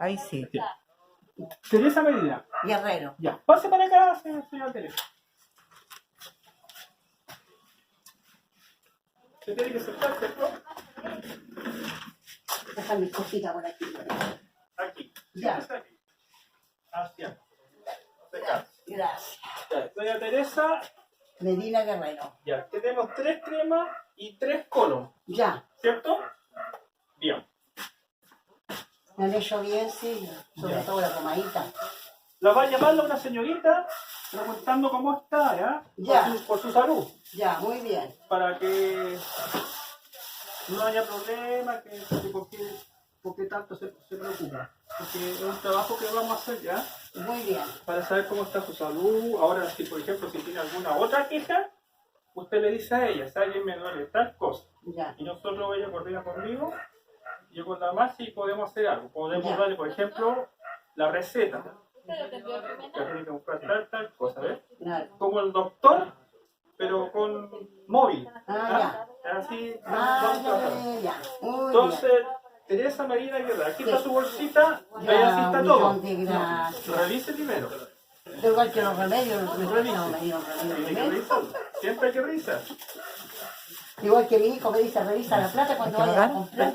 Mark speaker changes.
Speaker 1: Ahí sí.
Speaker 2: Ya. Teresa Medina.
Speaker 1: Guerrero.
Speaker 2: Ya, pase para acá, señora Teresa. Se tiene que sentar, ¿cierto?
Speaker 1: Deja mi cosita por aquí.
Speaker 2: Aquí.
Speaker 1: Ya.
Speaker 2: Siéntese aquí. Hacia. Acá.
Speaker 1: Gracias.
Speaker 2: Ya, doña Teresa,
Speaker 1: Medina Guerrero.
Speaker 2: ya, tenemos 3 cremas y 3 conos,
Speaker 1: Ya.
Speaker 2: ¿cierto? Bien.
Speaker 1: Me han hecho bien, sí. Sobre
Speaker 2: Ya.
Speaker 1: todo la pomadita.
Speaker 2: La va a llamar una señorita preguntando cómo está, ¿ya?
Speaker 1: Ya.
Speaker 2: Por su salud.
Speaker 1: Ya, muy bien.
Speaker 2: Para que no haya problema, que por qué tanto se preocupa. Porque es un trabajo que vamos a hacer ya,
Speaker 1: Muy bien.
Speaker 2: para saber cómo está su salud. Ahora, si por ejemplo, si tiene alguna otra queja, usted le dice a ella, ¿sabe? Me duele tal cosa.
Speaker 1: Ya.
Speaker 2: Y nosotros, ella coordina conmigo, yo con la más y podemos hacer algo. Podemos
Speaker 1: Ya.
Speaker 2: darle, por ejemplo, la receta. Ya tiene que buscar tal cosa, ¿ves?
Speaker 1: Claro.
Speaker 2: Como el doctor, pero con móvil.
Speaker 1: Ah,
Speaker 2: Así
Speaker 1: Ah,
Speaker 2: vamos trabajando.
Speaker 1: ya. Muy
Speaker 2: Entonces, Teresa Medina Guerra, aquí está
Speaker 1: Sí.
Speaker 2: su bolsita,
Speaker 1: Ya,
Speaker 2: ahí así está
Speaker 1: un
Speaker 2: todo.
Speaker 1: millón de gracias.
Speaker 2: Revise primero.
Speaker 1: bien. Igual que los remedios, los remedios no me dieron
Speaker 2: Tiene que
Speaker 1: remedios.
Speaker 2: revisar. Siempre hay que revisar.
Speaker 1: Igual que mi hijo me dice, revisa la plata cuando ¿Hay que vaya a
Speaker 2: ¿Eh?
Speaker 1: comprar.